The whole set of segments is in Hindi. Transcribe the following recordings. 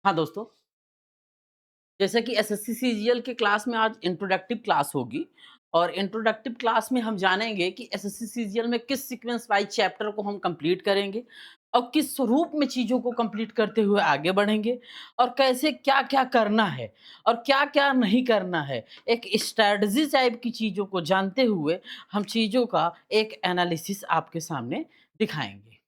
हाँ दोस्तों, जैसे कि एसएससी सीजीएल के क्लास में आज इंट्रोडक्टिव क्लास होगी और इंट्रोडक्टिव क्लास में हम जानेंगे कि एसएससी सीजीएल में किस सीक्वेंस वाइज चैप्टर को हम कंप्लीट करेंगे और किस स्वरूप में चीज़ों को कंप्लीट करते हुए आगे बढ़ेंगे और कैसे क्या-क्या करना है और क्या-क्या नहीं करना है। एक स्ट्रैटेजी टाइप की चीज़ों को जानते हुए हम चीज़ों का एक एनालिसिस आपके सामने दिखाएँगे।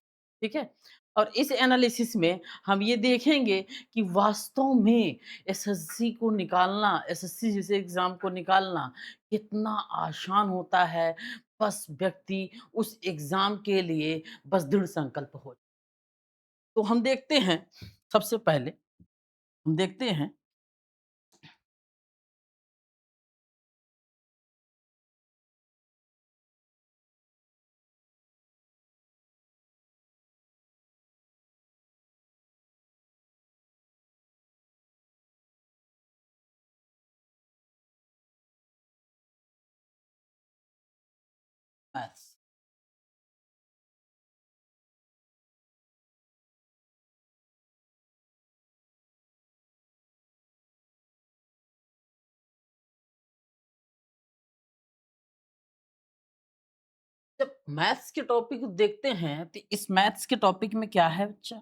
ठीक है? और इस एनालिसिस में हम ये देखेंगे कि वास्तव में एसएससी को निकालना, एसएससी जैसे एग्ज़ाम को निकालना कितना आसान होता है, बस व्यक्ति उस एग्ज़ाम के लिए बस दृढ़ संकल्प हो। तो हम देखते हैं, सबसे पहले हम देखते हैं मैथ्स। जब मैथ्स के टॉपिक को देखते हैं, तो इस मैथ्स के टॉपिक में क्या है बच्चा?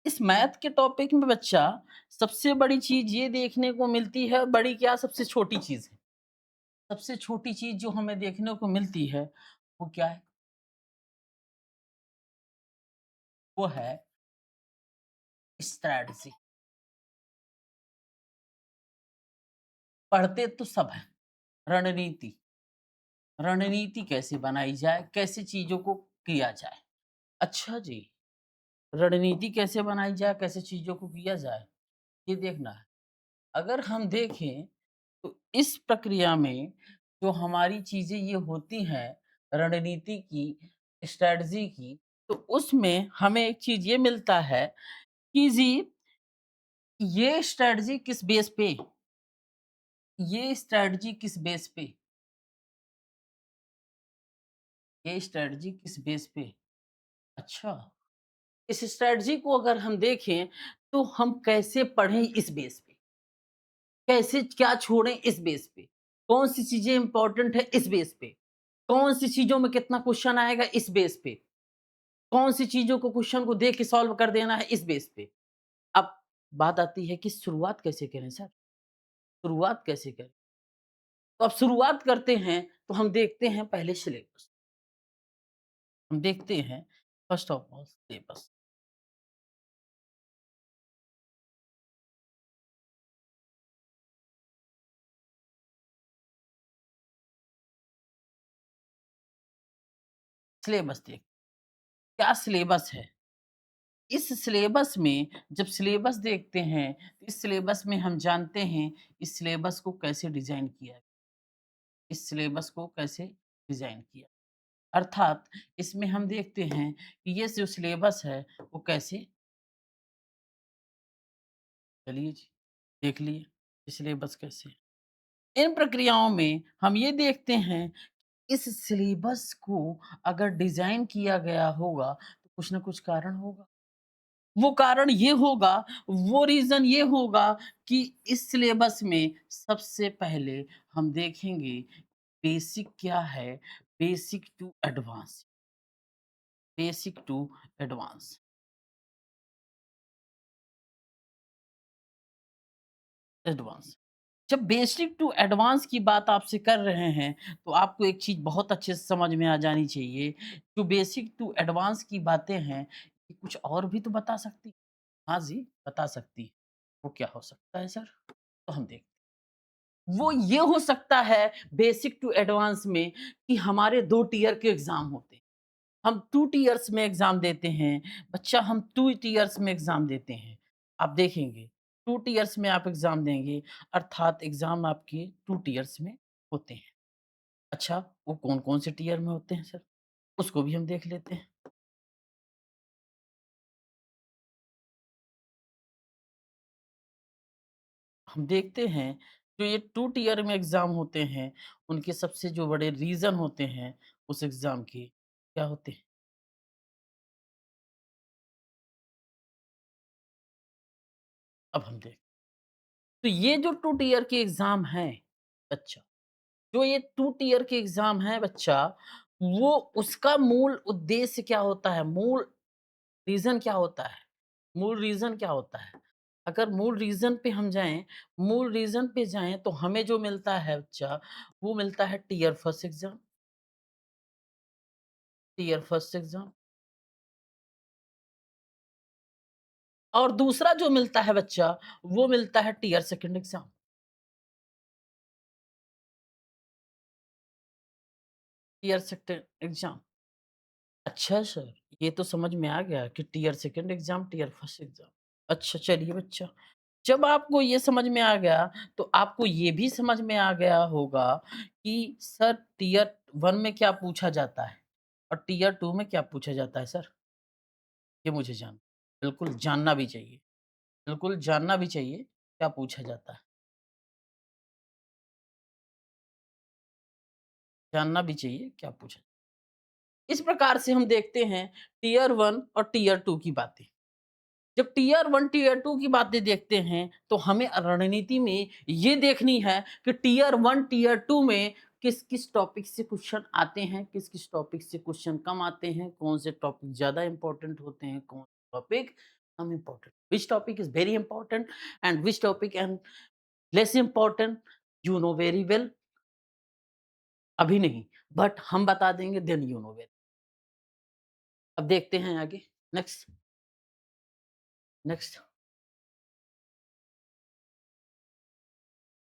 इस मैथ के टॉपिक में बच्चा सबसे बड़ी चीज़ ये देखने को मिलती है, बड़ी क्या सबसे छोटी चीज़ है। सबसे छोटी चीज़ जो हमें देखने को मिलती है, वो क्या है? वो है स्ट्रैटेजी। पढ़ते तो सब हैं, रणनीति। रणनीति कैसे बनाई जाए, कैसे चीज़ों को किया जाए। अच्छा जी, रणनीति कैसे बनाई जाए, कैसे चीज़ों को किया जाए, ये देखना है। अगर हम देखें, तो इस प्रक्रिया में जो हमारी चीज़ें ये होती हैं, रणनीति की, स्ट्रैटेजी की, तो उसमें हमें एक चीज़ ये मिलता है कि जी, ये स्ट्रैटेजी किस बेस पे ये स्ट्रैटेजी किस बेस पे ये स्ट्रैटेजी किस बेस पे? अच्छा। इस स्ट्रैटेजी को अगर हम देखें, तो हम कैसे पढ़ें इस बेस पे? कैसे क्या छोड़ें इस बेस पे? कौन-सी चीज़ें इम्पोर्टेंट है इस बेस पे? कौन-सी चीज़ों में कितना क्वेश्चन आएगा इस बेस पे? कौन-सी चीज़ों को क्वेश्चन को देख के सॉल्व कर देना है इस बेस पे? अब बात आती है कि शुरुआत कैसे करें सर? शुरुआत कैसे करें? तो अब शुरुआत करते हैं, तो हम देखते हैं पहले सिलेबस। हम देखते हैं first of all syllabus. Syllabus देख क्या सिलेबस है? इस सिलेबस में जब सिलेबस देखते हैं, तो इस सिलेबस में हम जानते हैं इस सिलेबस को कैसे डिज़ाइन किया, इस सिलेबस को कैसे डिज़ाइन किया। अर्थात इसमें हम देखते हैं कि ये जो सिलेबस है वो कैसे चलिए जी, देख लिए ये सिलेबस कैसे है। इन प्रक्रियाओं में हम ये देखते हैं इस सिलेबस को अगर डिज़ाइन किया गया होगा, तो कुछ न कुछ कारण होगा। वो कारण ये होगा, वो रीज़न ये होगा कि इस सिलेबस में सबसे पहले हम देखेंगे बेसिक क्या है, basic to advance, basic to advance, advance. जब बेसिक टू एडवांस की बात आपसे कर रहे हैं, तो आपको एक चीज़ बहुत अच्छे से समझ में आ जानी चाहिए, जो बेसिक टू एडवांस की बातें हैं, ये कुछ और भी तो बता सकती हैं। हाँ जी, बता सकती है। वो क्या हो सकता है सर? तो हम देखते हैं। वो ये हो सकता है बेसिक टू एडवांस में कि हमारे 2 टियर के एग्ज़ाम होते हैं। हम 2 टियर्स में एग्ज़ाम देते हैं। बच्चा हम 2 टियर्स में एग्ज़ाम देते हैं। आप देखेंगे 2 टियर्स में आप एग्ज़ाम देंगे अर्थात एग्ज़ाम आपके 2 टियर्स में होते हैं। अच्छा, वो कौन-कौन से टियर में होते हैं सर? उसको भी हम देख लेते हैं। हम देखते हैं जो ये 2 टियर में एग्ज़ाम होते हैं, उनके सबसे जो बड़े रीज़न होते हैं उस एग्ज़ाम के, क्या होते हैं? अब हम देख तो ये जो 2 टियर के एग्ज़ाम हैं, अच्छा, जो ये 2 टियर के एग्ज़ाम हैं बच्चा, वो उसका मूल उद्देश्य क्या होता है? मूल रीज़न क्या होता है? मूल रीज़न क्या होता है? अगर मूल रीज़न पे जाएँ तो हमें जो मिलता है बच्चा, वो मिलता है टियर फर्स्ट एग्ज़ाम और दूसरा जो मिलता है बच्चा, वो मिलता है tier second exam, tier second exam. अच्छा सर, ये तो समझ में आ गया कि tier second exam, tier first exam. अच्छा चलिए बच्चा, जब आपको ये समझ में आ गया, तो आपको ये भी समझ में आ गया होगा कि सर टियर 1 में क्या पूछा जाता है और टियर 2 में क्या पूछा जाता है सर? ये मुझे बिल्कुल जानना भी चाहिए। बिल्कुल जानना भी चाहिए, क्या पूछा जाता है। जानना भी चाहिए क्या पूछा इस प्रकार से हम देखते हैं टियर 1 और टियर 2 की बातें। जब टियर 1, टियर 2 की बातें देखते हैं, तो हमें रणनीति में ये देखनी है कि टियर 1, टियर 2 में किस-किस टॉपिक से क्वेश्चन आते हैं, किस-किस टॉपिक से क्वेश्चन कम आते हैं, कौन से टॉपिक ज़्यादा इम्पोर्टेंट होते हैं, कौन topic come important, which topic is very important and which topic and less important, you know very well, अभी नहीं, बट हम बता देंगे देन यू नो वेल। अब देखते हैं आगे, next, next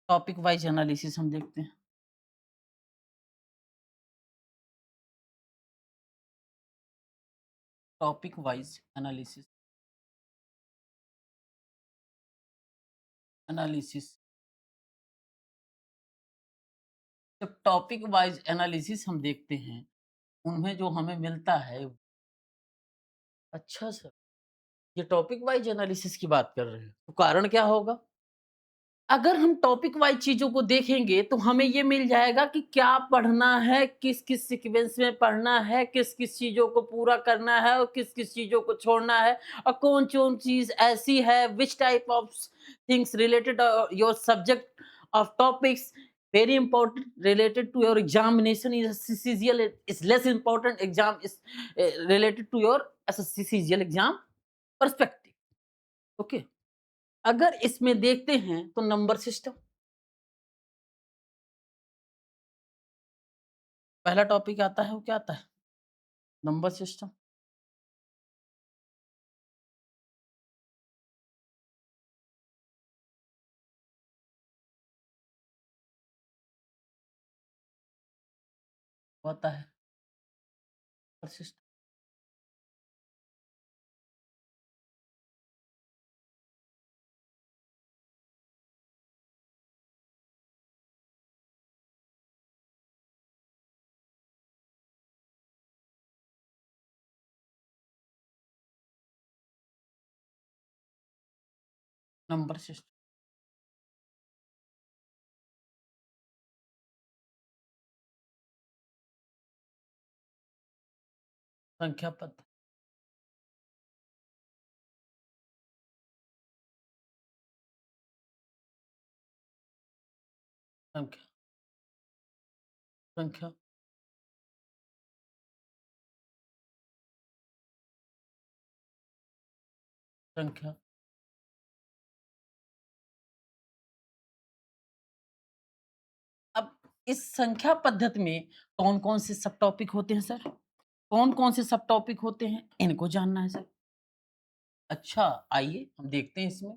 topic wise analysis हम देखते हैं। टॉपिक वाइज़ एनालिसिस जब टॉपिक वाइज़ एनालिसिस हम देखते हैं, उनमें जो हमें मिलता है अच्छा सर, ये टॉपिक वाइज़ एनालिसिस की बात कर रहे हैं, तो कारण क्या होगा? अगर हम टॉपिक वाइज़ चीज़ों को देखेंगे, तो हमें ये मिल जाएगा कि क्या पढ़ना है, किस-किस सीक्वेंस में पढ़ना है, किस-किस चीज़ों को पूरा करना है और किस-किस चीज़ों को छोड़ना है और कौन-कौन चीज़ ऐसी है, which type of things related your subject of topics very important related to your examination is CCGL is less important exam is related to your SSC CGL exam perspective. Okay. अगर इसमें देखते हैं तो नंबर सिस्टम पहला टॉपिक आता है वो क्या आता है? नंबर सिस्टम वो आता है नंबर सिस्टम नंबर सिस्टम संख्या पद संख्या संख्या संख्या अब इस संख्या पद्धति में कौन-कौन से सब टॉपिक होते हैं सर? कौन-कौन से सब टॉपिक होते हैं? इनको जानना है सर। अच्छा, आइए हम देखते हैं इसमें।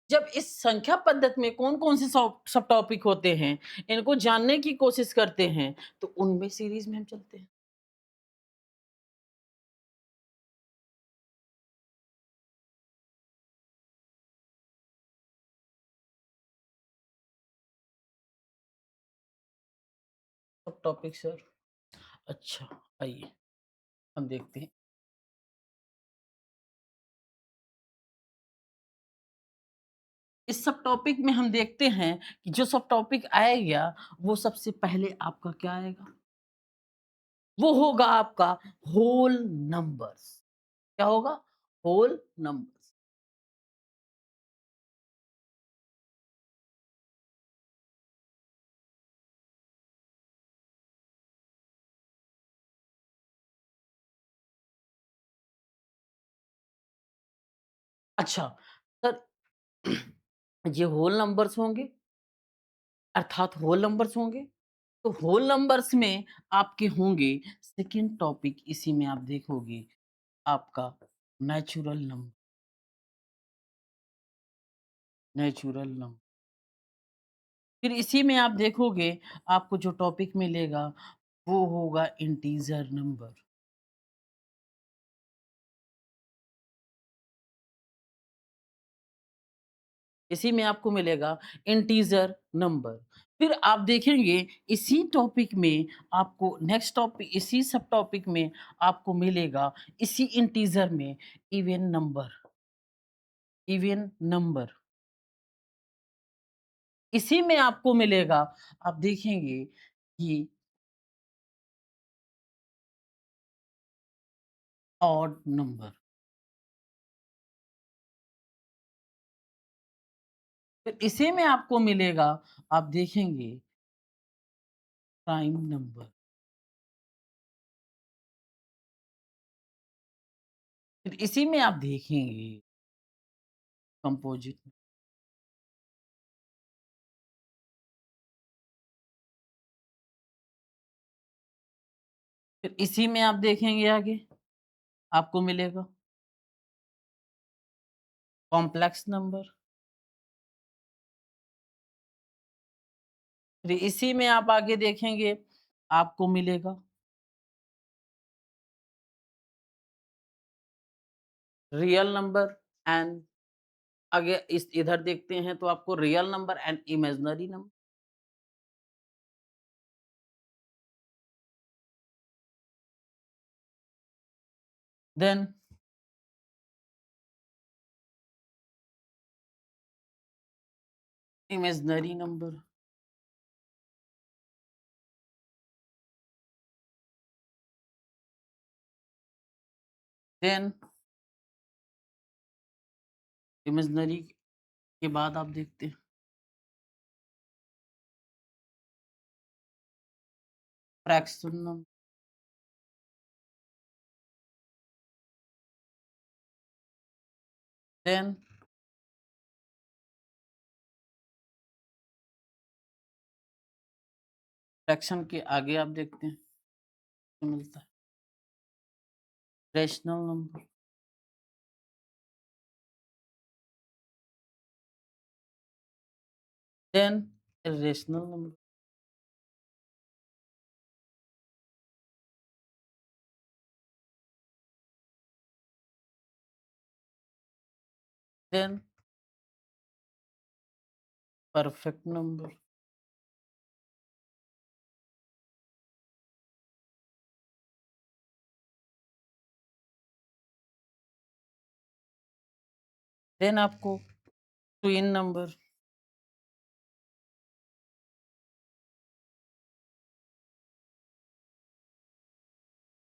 जब इस संख्या पद्धति में कौन-कौन से सब सब टॉपिक होते हैं, इनको जानने की कोशिश करते हैं, तो उनमें सीरीज़ में हम चलते हैं। सब टॉपिक सर, अच्छा, आइए हम देखते हैं। इस सब टॉपिक में हम देखते हैं कि जो सब टॉपिक आएगा, वो सबसे पहले आपका क्या आएगा? वो होगा आपका होल नंबर्स। क्या होगा? Whole numbers. अच्छा, सर ये होल नंबर्स होंगे, अर्थात होल नंबर्स होंगे। तो होल नंबर्स में आपके होंगे सेकंड टॉपिक, इसी में आप देखोगे आपका नेचुरल नंबर, नेचुरल नंबर। फिर इसी में आप देखोगे आपको जो टॉपिक मिलेगा वो होगा इंटीजर नंबर। इसी में आपको मिलेगा इंटीजर नंबर। फिर आप देखेंगे इसी टॉपिक में आपको नेक्स्ट टॉपिक, इसी सब टॉपिक में आपको मिलेगा इसी इंटीजर में इवन नंबर, इवन नंबर। इसी में आपको मिलेगा, आप देखेंगे कि ऑड नंबर। फिर इसी में आपको मिलेगा, आप देखेंगे प्राइम नंबर। फिर इसी में आप देखेंगे कंपोजिट। फिर इसी में आप देखेंगे आगे आपको मिलेगा कॉम्प्लेक्स नंबर। फिर इसी में आप आगे देखेंगे आपको मिलेगा रियल नंबर एंड, आगे इस इधर देखते हैं तो आपको real number and imaginary number. Then imaginary number. Then imaginary के बाद आप देखते हैं फ्रैक्शन नंबर। देन फ्रैक्शन के आगे आप देखते हैं क्या मिलता है rational number. Then irrational number. Then perfect number. Then आपको ट्विन नंबर।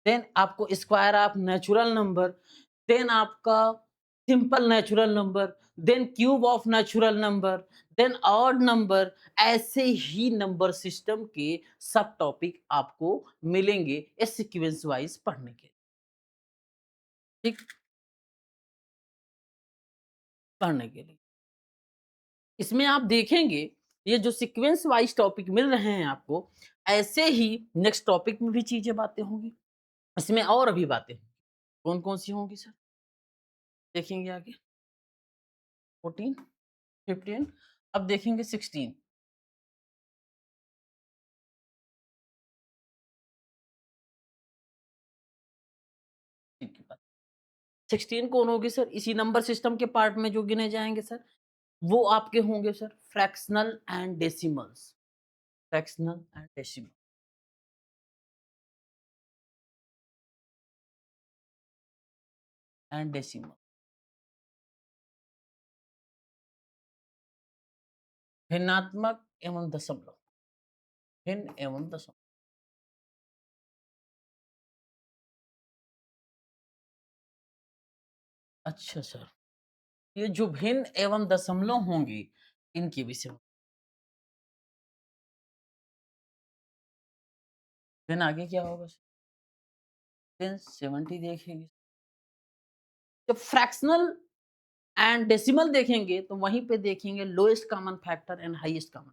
देन आपको square of natural number. Then आपका simple natural number. Then cube of natural number. Then odd number. ऐसे ही नंबर सिस्टम के सब टॉपिक आपको मिलेंगे इस सीक्वेंस वाइज पढ़ने के, ठीक, पढ़ने के लिए। इसमें आप देखेंगे ये जो सीक्वेंस वाइज टॉपिक मिल रहे हैं आपको, ऐसे ही नेक्स्ट टॉपिक में भी चीजें बातें होंगी, इसमें और भी बातें कौन कौन सी होंगी सर, देखेंगे आगे। 14, 15, अब देखेंगे 16। ठीक है, 16 कौन होगी सर, इसी नंबर सिस्टम के पार्ट में जो गिने जाएंगे सर, वो आपके होंगे sir fractional and decimals. Fractional and decimal and decimal, भिन्नात्मक एवं दशमलव, भिन्न एवं दशमलव। अच्छा सर, ये जो भिन्न एवं दशमलव होंगी इनके विषय में, देन आगे क्या होगा सर, देन 70 देखेंगे। जब फ्रैक्शनल एंड डेसिमल देखेंगे तो वहीं पे देखेंगे lowest common factor and highest common.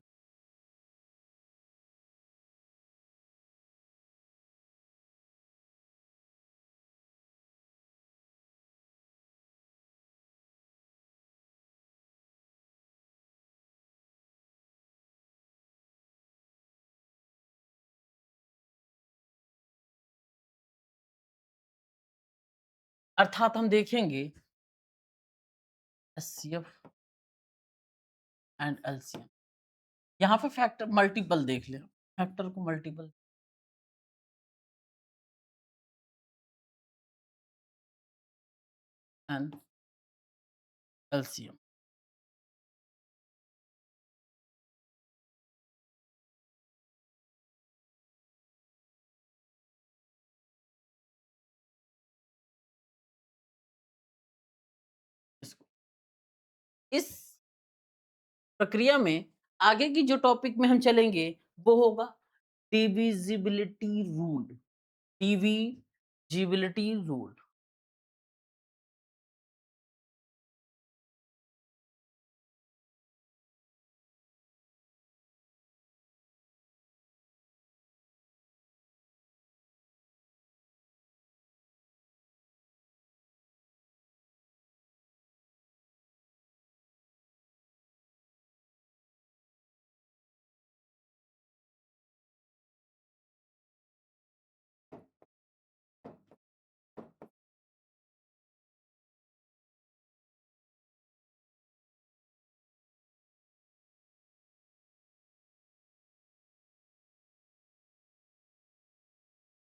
अर्थात हम देखेंगे एचसीएफ एंड एलसीएम। यहाँ पे फैक्टर मल्टीपल देख लें, फैक्टर को मल्टीपल एंड एलसीएम। इसको इस प्रक्रिया में आगे की जो टॉपिक में हम चलेंगे वो होगा divisibility rule. Divisibility rule.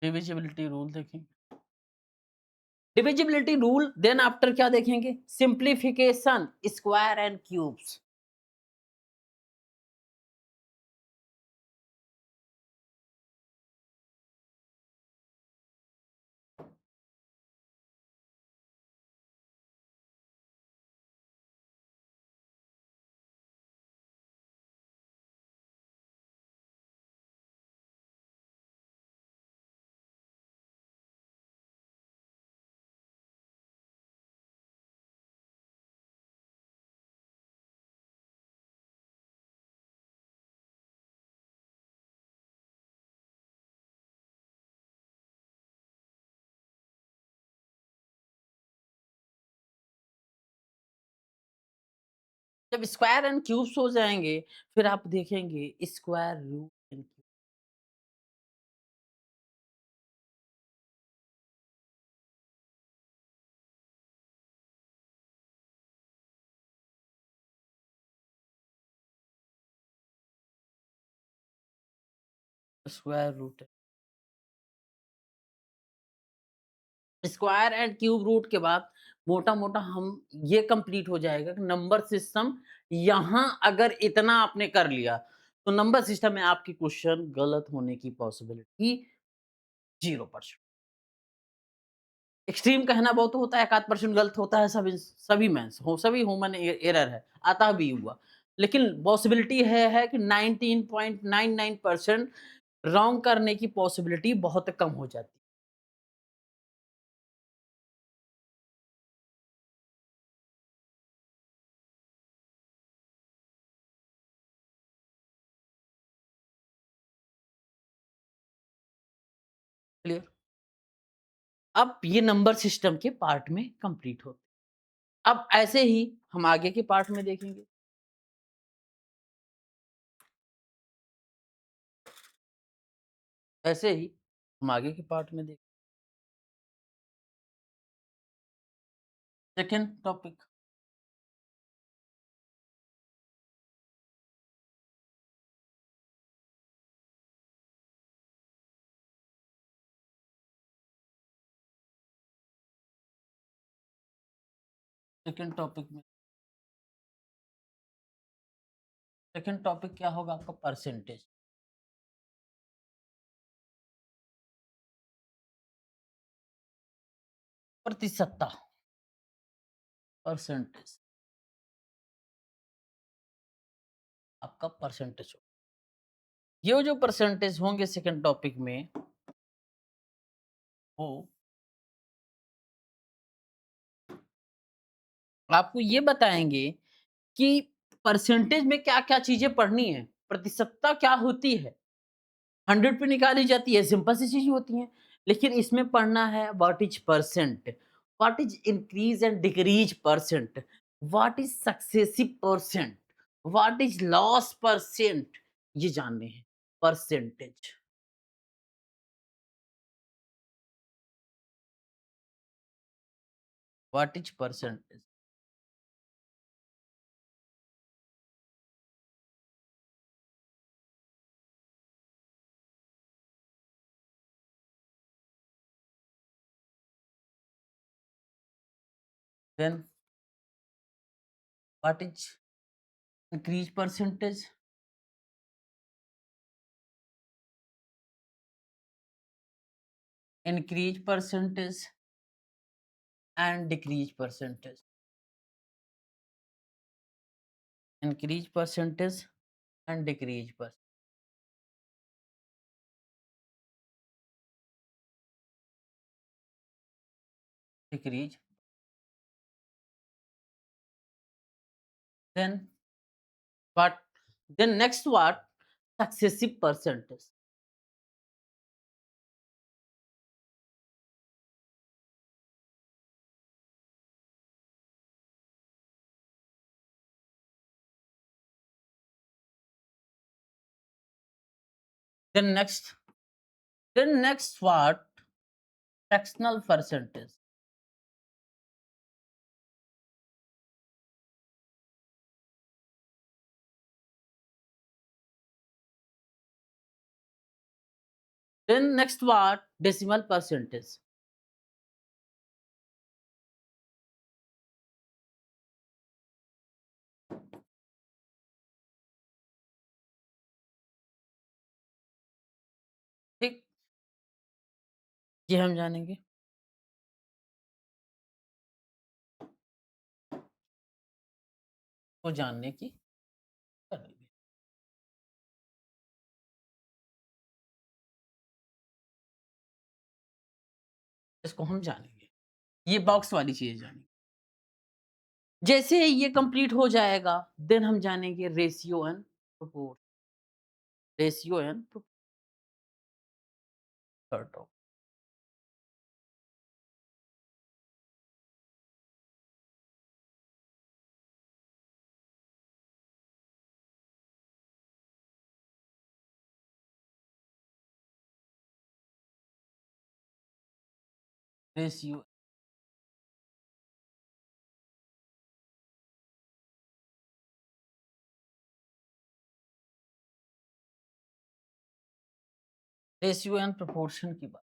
Divisibility rule देखेंगे। डिविजिबिलिटी रूल देन आफ्टर क्या देखेंगे? Simplification, square and cubes. जब स्क्वायर एंड क्यूब्स हो जाएंगे फिर आप देखेंगे square root and cube. Square root square and cube root के बाद मोटा-मोटा हम ये कंप्लीट हो जाएगा कि नंबर सिस्टम यहाँ अगर इतना आपने कर लिया, तो नंबर सिस्टम में आपकी क्वेश्चन गलत होने की पॉसिबिलिटी 0%। एक्सट्रीम कहना बहुत होता है, 1-8% गलत होता है, सभी में हो सभी ह्यूमन एरर है, आता भी हुआ। लेकिन पॉसिबिलिटी है कि 19.99% रॉन्ग करने की पॉसिबिलिटी बहुत कम हो जाती है। क्लियर? अब ये नंबर सिस्टम के पार्ट में कंप्लीट होते हैं। अब ऐसे ही हम आगे के पार्ट में देखेंगे। ऐसे ही हम आगे के पार्ट में देखें। Second topic. सेकंड टॉपिक में सेकंड टॉपिक क्या होगा आपका? परसेंटेज। प्रतिशतता। परसेंटेज। आपका परसेंटेज हो। ये जो परसेंटेज होंगे सेकंड टॉपिक में वो आपको ये बताएँगे कि परसेंटेज में क्या-क्या चीज़ें पढ़नी है, प्रतिशतता क्या होती है, 100 पे निकाली जाती है, सिंपल सी चीज़ें होती हैं। लेकिन इसमें पढ़ना है what is percent, what is increase and decrease percent, what is successive percent, what is loss percent, ये जानने हैं, percentage. What is percentage? Then what is increase percentage, increase percentage and decrease percentage, increase percentage and decrease. Then what? Then next what? Successive percentage. Then next. Then next what? Fractional percentage. Then next what? Decimal percentage. ठीक, ये हम जानेंगे। वो जानने की करेंगे। इसको हम जानेंगे। ये बॉक्स वाली चीज़ें जानेंगे। जैसे ही ये कंप्लीट हो जाएगा, देन हम जानेंगे ratio and proportion. Ratio and proportion. Ratio ratio and proportion की बात।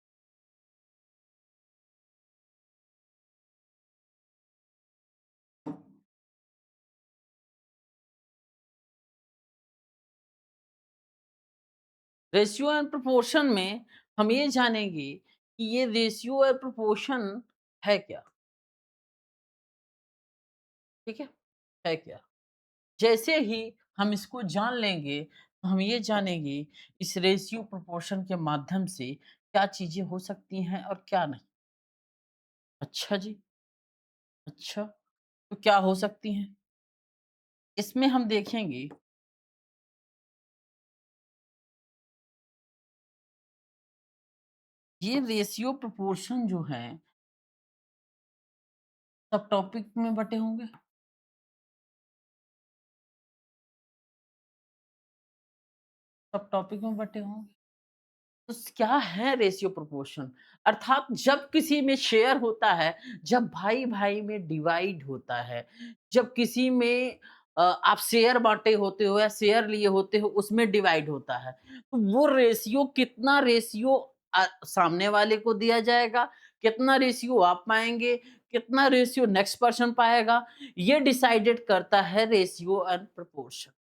रेशियो एंड प्रोपोर्शन में हम ये जानेंगे कि ये रेशियो और प्रोपोर्शन है क्या? ठीक है क्या? जैसे ही हम इसको जान लेंगे, तो हम ये जानेंगे इस रेशियो प्रोपोर्शन के माध्यम से क्या चीज़ें हो सकती हैं और क्या नहीं। अच्छा जी, अच्छा, तो क्या हो सकती हैं? इसमें हम देखेंगे ये रेशियो प्रोपोर्शन जो है सब टॉपिक में बँटे होंगे, सब टॉपिक में बँटे होंगे। तो क्या है रेशियो प्रोपोर्शन? अर्थात जब किसी में शेयर होता है, जब भाई-भाई में डिवाइड होता है, जब किसी में आप शेयर बाँटे होते हो या शेयर लिए होते हो, उसमें डिवाइड होता है। तो वो रेशियो कितना रेशियो सामने वाले को दिया जाएगा, कितना रेशियो आप पाएँगे, कितना रेशियो नेक्स्ट पर्सन पाएगा, ये डिसाइडेड करता है ratio and proportion.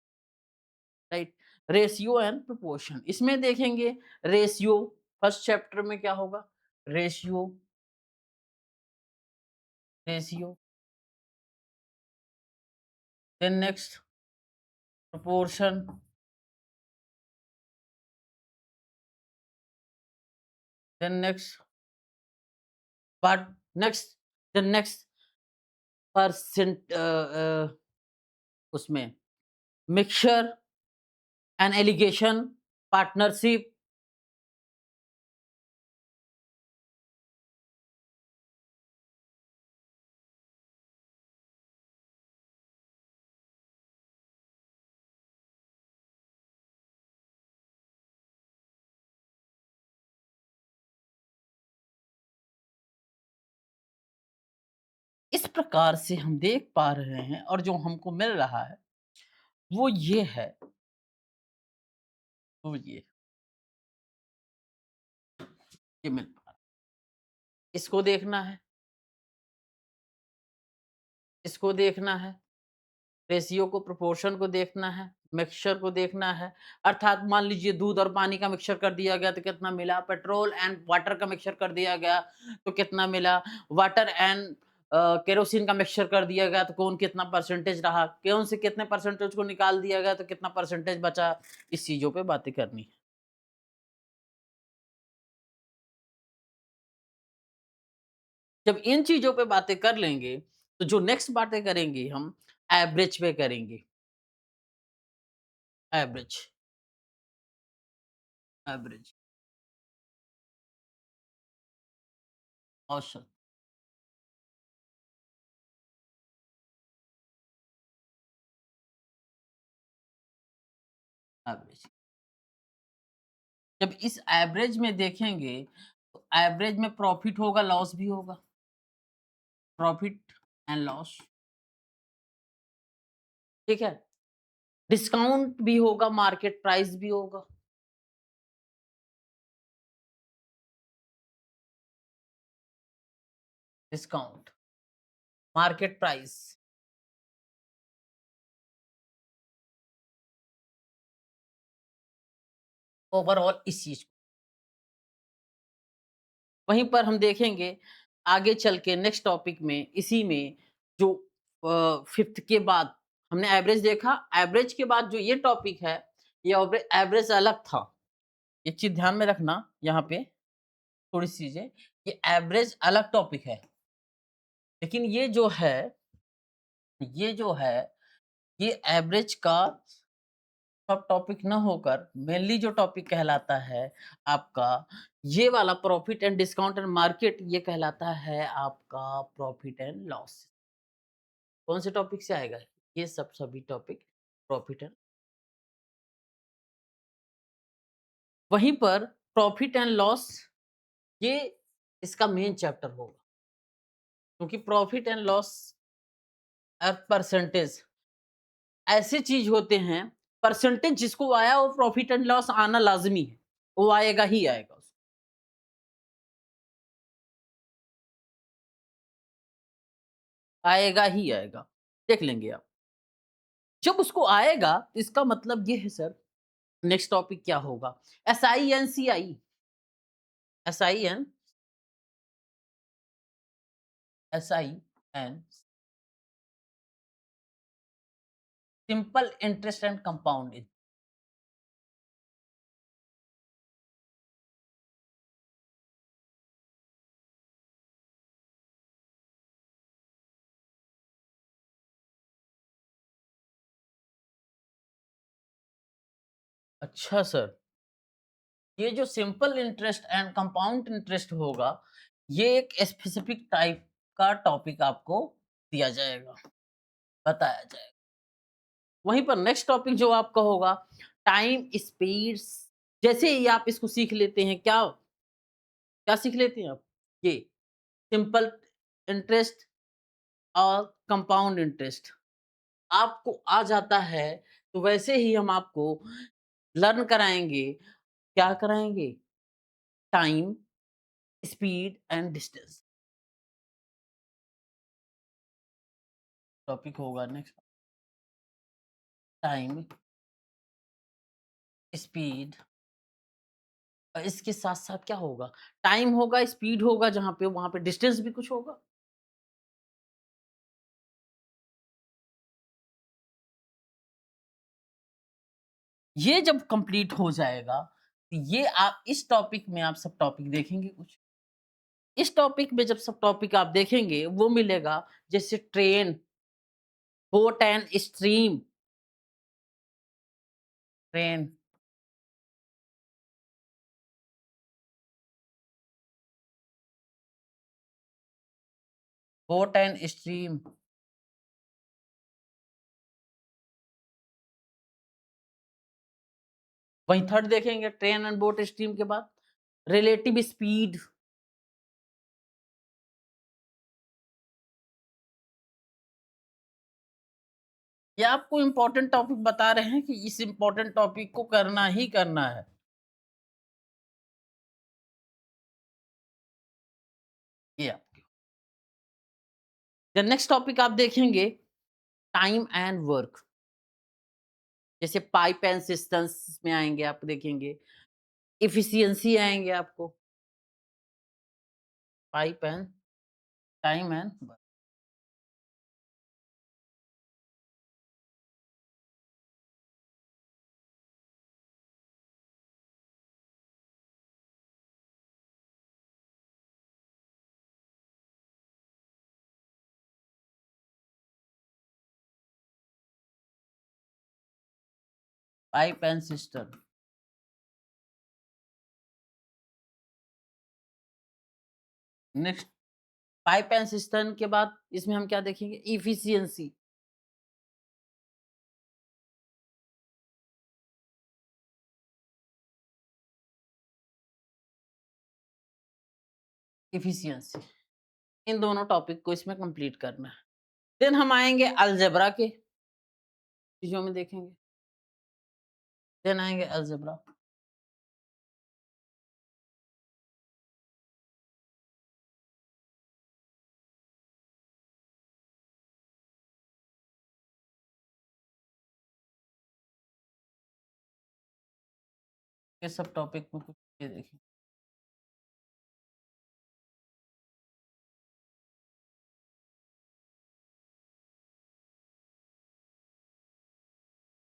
Right, ratio and proportion इसमें देखेंगे रेशियो फर्स्ट चैप्टर में क्या होगा ratio ratio then next proportion then next what next then next percent उसमें मिक्सचर एंड एलिगेशन, पार्टनरशिप। इस प्रकार से हम देख पा रहे हैं और जो हमको मिल रहा है, वो ये है, वो ये मिल पा रहा है। इसको देखना है, इसको देखना है, रेशियो को, प्रोपोर्शन को देखना है, मिक्सचर को देखना है। अर्थात मान लीजिए दूध और पानी का मिक्सचर कर दिया गया तो कितना मिला, पेट्रोल एंड वाटर का मिक्सचर कर दिया गया तो कितना मिला, वाटर एंड केरोसिन का मिक्सचर कर दिया गया तो कौन कितना परसेंटेज रहा, कौन से कितने परसेंटेज को निकाल दिया गया तो कितना परसेंटेज बचा। इस चीज़ों पे बातें करनी है। जब इन चीज़ों पे बातें कर लेंगे, तो जो नेक्स्ट बातें करेंगे हम एवरेज पे करेंगे। एवरेज, एवरेज, औसत, एवरेज। जब इस एवरेज में देखेंगे, तो एवरेज में प्रॉफिट होगा, लॉस भी होगा। प्रॉफिट एंड लॉस, ठीक है? डिस्काउंट भी होगा, मार्केट प्राइस भी होगा। डिस्काउंट, मार्केट प्राइस, ओवरऑल इस चीज़ को। वहीं पर हम देखेंगे आगे चल के नेक्स्ट टॉपिक में, इसी में जो 5th के बाद हमने एवरेज देखा, एवरेज के बाद जो ये टॉपिक है, ये एवरेज अलग था। ये चीज़ ध्यान में रखना यहाँ पे थोड़ी-सी चीज़ें, ये एवरेज अलग टॉपिक है। लेकिन ये जो है, ये एवरेज का सब टॉपिक ना होकर मेनली जो टॉपिक कहलाता है आपका, ये वाला profit and discount and market, ये कहलाता है आपका प्रॉफिट एंड लॉस। कौन से टॉपिक से आएगा? ये सब सभी टॉपिक प्रॉफिट एंड, वहीं पर प्रॉफिट एंड लॉस, ये इसका मेन चैप्टर होगा, क्योंकि प्रॉफिट एंड लॉस परसेंटेज ऐसी चीज होते हैं, परसेंटेज जिसको आया वो प्रॉफिट एंड लॉस आना लाजमी है, वो आएगा ही आएगा, आएगा ही आएगा। देख लेंगे आप। जब उसको आएगा तो इसका मतलब ये है सर, नेक्स्ट टॉपिक क्या होगा? SINCI, SIN, SIN, simple interest and compound. अच्छा सर, ये जो simple interest and compound interest होगा, ये एक स्पेसिफिक टाइप का टॉपिक आपको दिया जाएगा, बताया जाएगा। वहीं पर नेक्स्ट टॉपिक जो आपका होगा, टाइम स्पीड्स। जैसे ही आप इसको सीख लेते हैं, क्या क्या सीख लेते हैं आप? ये सिंपल इंटरेस्ट और कंपाउंड इंटरेस्ट आपको आ जाता है, तो वैसे ही हम आपको लर्न कराएँगे, क्या कराएँगे? Time, speed and distance topic होगा नेक्स्ट। टाइम, स्पीड, इसके साथ-साथ क्या होगा? टाइम होगा, स्पीड होगा जहाँ पे, वहाँ पे डिस्टेंस भी कुछ होगा। ये जब कंप्लीट हो जाएगा, तो ये आप इस टॉपिक में आप सब टॉपिक देखेंगे कुछ। इस टॉपिक में जब सब टॉपिक आप देखेंगे वो मिलेगा, जैसे train, boat and stream, train, boat and stream. वहीं थर्ड देखेंगे ट्रेन एंड बोट स्ट्रीम के बाद रिलेटिव स्पीड। ये आपको इम्पोर्टेंट टॉपिक बता रहे हैं कि इस इम्पोर्टेंट टॉपिक को करना ही करना है। ये आपके नेक्स्ट टॉपिक आप देखेंगे टाइम एंड वर्क। जैसे पाइप एंड सिस्टम्स में आएँगे, आप देखेंगे, एफिशिएंसी आएँगे आपको, pipe and time and work, pipe and system. Next pipe and system के बाद इसमें हम क्या देखेंगे? एफिशिएंसी। एफिशिएंसी, इन दोनों टॉपिक को इसमें कंप्लीट करना है। देन हम आएँगे अलजेब्रा के चीज़ों में देखेंगे। देन आएँगे अलजेब्रा। ये सब टॉपिक में कुछ ये देखिए।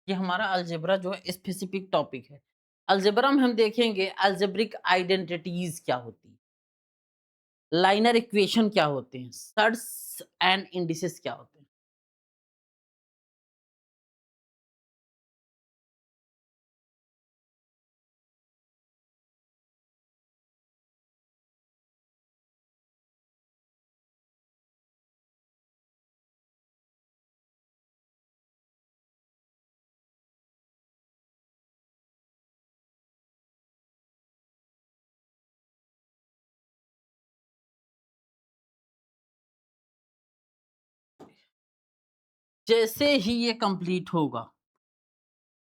ये हमारा अलजेब्रा जो है स्पेसिफिक टॉपिक है। अलजेब्रा में हम देखेंगे अलजेब्रिक आइडेंटिटीज़ क्या होती हैं, लाइनर इक्वेशन क्या होते हैं, सर्ट्स एंड इंडिसेस क्या होते हैं। जैसे ही ये कंप्लीट होगा,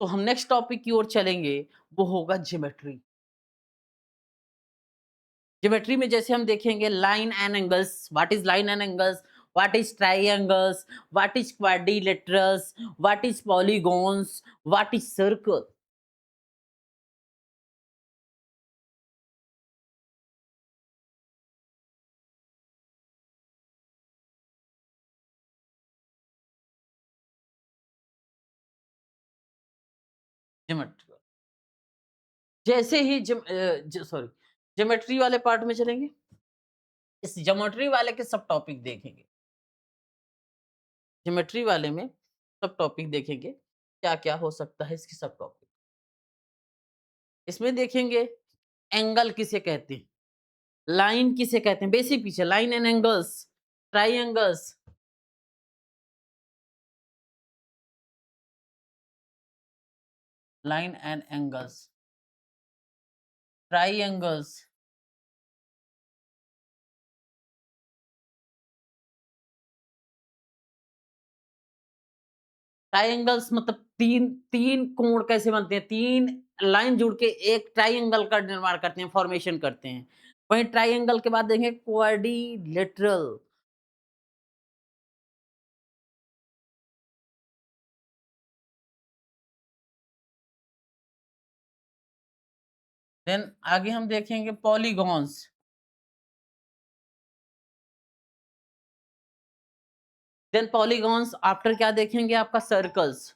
तो हम नेक्स्ट टॉपिक की ओर चलेंगे, वो होगा ज्योमेट्री। ज्योमेट्री में जैसे हम देखेंगे line and angles, what is line and angles, what is triangles, what is quadrilaterals, what is polygons, what is circle. Geometry जैसे ही ज्योमेट्री वाले पार्ट में चलेंगे, इस ज्योमेट्री वाले के सब टॉपिक देखेंगे। ज्योमेट्री वाले में सब टॉपिक देखेंगे, क्या-क्या हो सकता है इसके सब टॉपिक। इसमें देखेंगे एंगल किसे कहते हैं, लाइन किसे कहते हैं, बेसिक पीछे line and angles, triangles, line and angles, triangles. Triangles मतलब 3 कोण कैसे बनते हैं, 3 लाइन जुड़ के एक ट्रायंगल का निर्माण करते हैं, फॉर्मेशन करते हैं। वहीं ट्रायंगल के बाद देखेंगे क्वाड्रिलेटरल। देन आगे हम देखेंगे पॉलीगॉन्स। देन पॉलीगॉन्स आफ्टर क्या देखेंगे आपका सर्कल्स।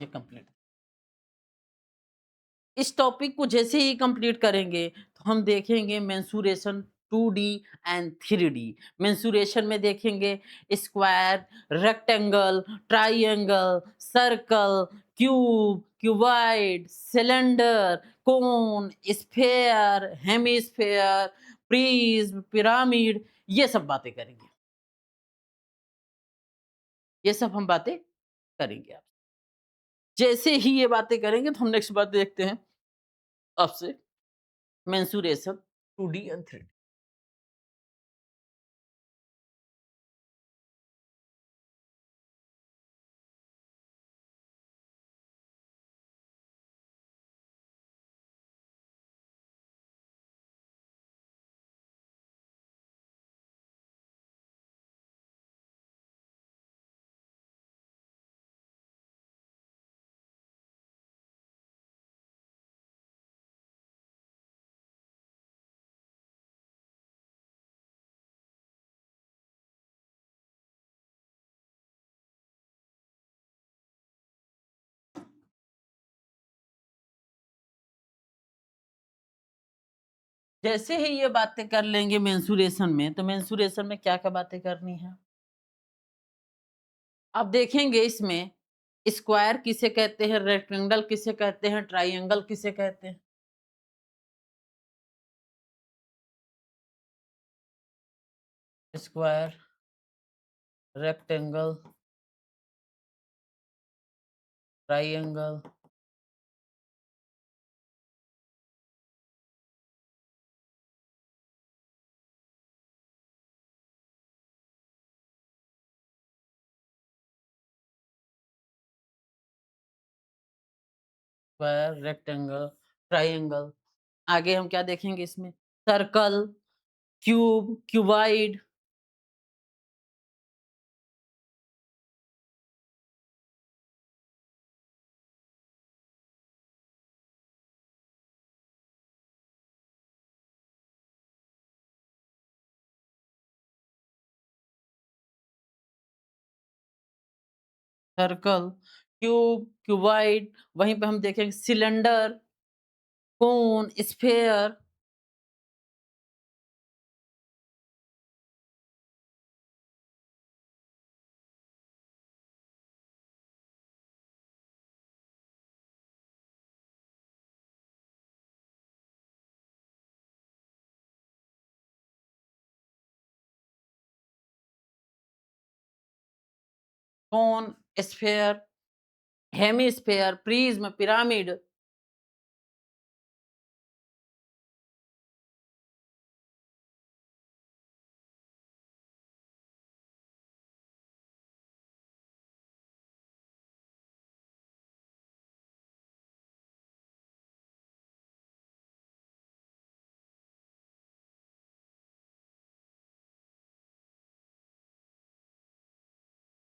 ये कंप्लीट इस टॉपिक को जैसे ही कंप्लीट करेंगे, तो हम देखेंगे mensuration 2D and 3D। Mensuration में देखेंगे square, rectangle, triangle, circle, cube, cuboid, cylinder, cone, sphere, hemisphere, prism, pyramid, ये सब बातें करेंगे। ये सब हम बातें करेंगे। जैसे ही ये बातें करेंगे, तो हम नेक्स्ट बात देखते हैं आपसे मेंसुरेशन 2D एंड 3D। जैसे ही ये बातें कर लेंगे मेंसुरेशन में, तो मेंसुरेशन में क्या-क्या बातें करनी है? आप देखेंगे इसमें स्क्वायर किसे कहते हैं, रेक्टेंगल किसे कहते हैं, ट्रायंगल किसे कहते हैं? Square, rectangle, triangle, square, rectangle, triangle. आगे हम क्या देखेंगे इसमें? Circle, cube, cuboid, circle, cube, cuboid, वहीं पे हम देखेंगे सिलेंडर, कोन, स्फेयर, कोन, स्फेयर, हेमिस्फेयर, प्रिज्म, पिरामिड,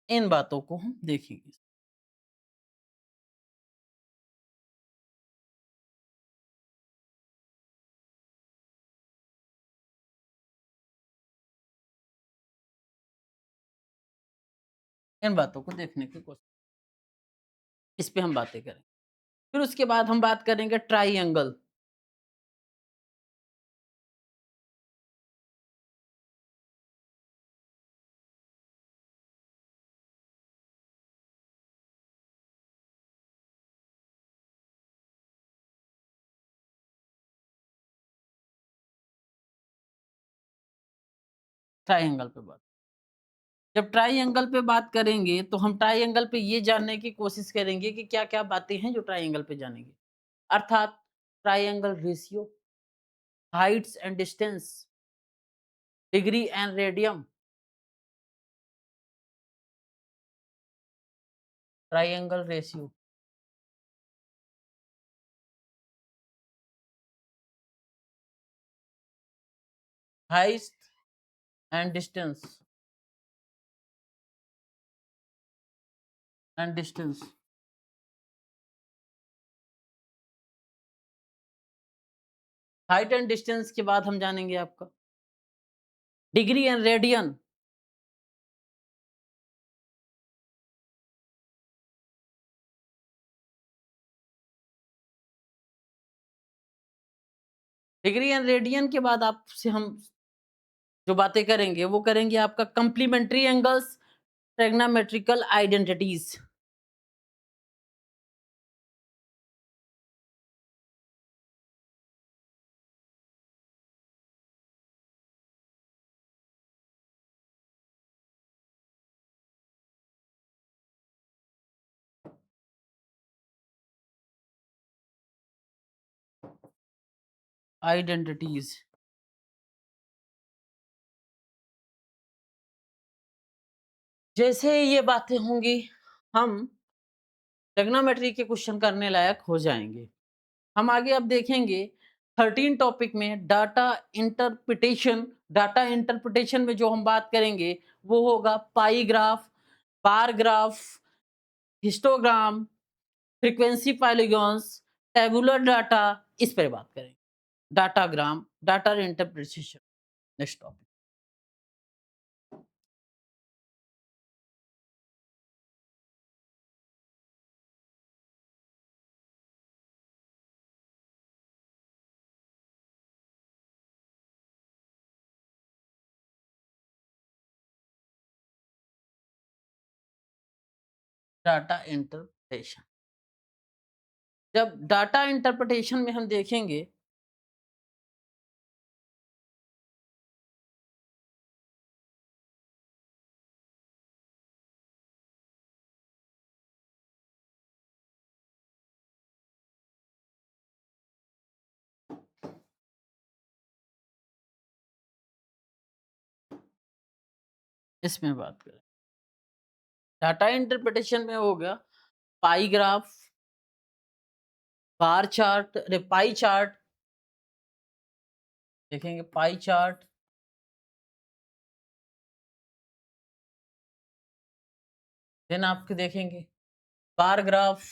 इन बातों को हम देखेंगे। इन बातों को देखने की कोशिश इस पे हम बातें करें। फिर उसके बाद हम बात करेंगे ट्रायंगल। ट्रायंगल पे बात जब ट्रायंगल पे बात करेंगे, तो हम ट्रायंगल पे ये जानने की कोशिश करेंगे कि क्या-क्या बातें हैं जो ट्रायंगल पे जानेंगे। अर्थात triangle ratio, Heights and distance, degree and radian, triangle ratio, Heights and distance. Height and distance के बाद हम जानेंगे आपका degree and radian, degree and radian के बाद आपसे हम जो बातें करेंगे, वो करेंगे आपका complementary angles, trigonometrical identities. Identities. जैसे ये बातें होंगी, हम ट्रिग्नोमेट्री के क्वेश्चन करने लायक हो जाएँगे। हम आगे अब देखेंगे 13 टॉपिक में डाटा इंटरप्रिटेशन में जो हम बात करेंगे, वो होगा pie graph, bar graph, histogram, frequency polygons, tabular data, इस पे बात करेंगे। Datagram, data interpretation, next topic. Data interpretation. जब डाटा इंटरप्रिटेशन में हम देखेंगे, इसमें बात करें। डाटा इंटरप्रिटेशन में हो गया पाई ग्राफ, बार चार्ट, अरे पाई चार्ट देखेंगे, पाई चार्ट, देन आपके देखेंगे बार ग्राफ,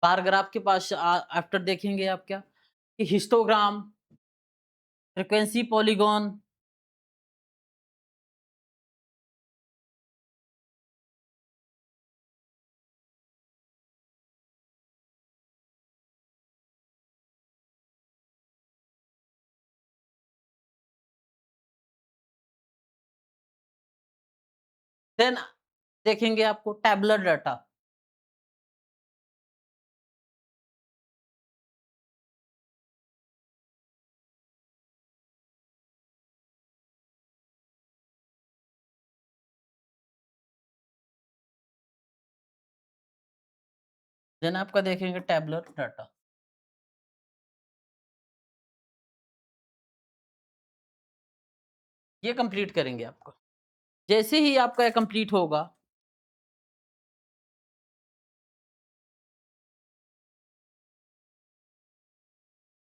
बार ग्राफ के पास आफ्टर देखेंगे आप क्या कि हिस्टोग्राम, फ्रीक्वेंसी पॉलीगॉन, देन देखेंगे आपको टैबुलर डाटा। देन आपका देखेंगे टैबुलर डाटा। ये कंप्लीट करेंगे आपका। जैसे ही आपका ये कंप्लीट होगा,